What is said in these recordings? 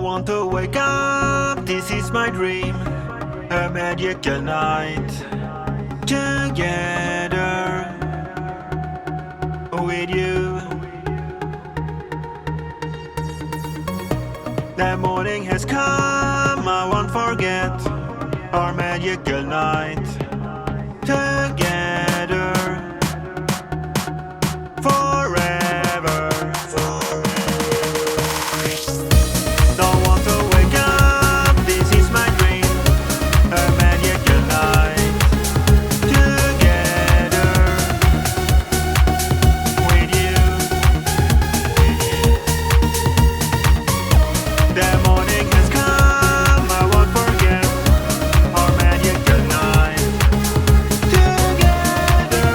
want to wake up, this is my dream. A magical night together with you. The morning has come, I won't forget our magical night together forever. Don't want to wake up, this is my dream. A magical night together with you. The morning has come, I won't forget our magical night together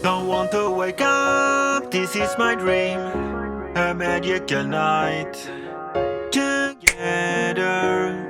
Don't want to wake up, this is my dream. A magical night together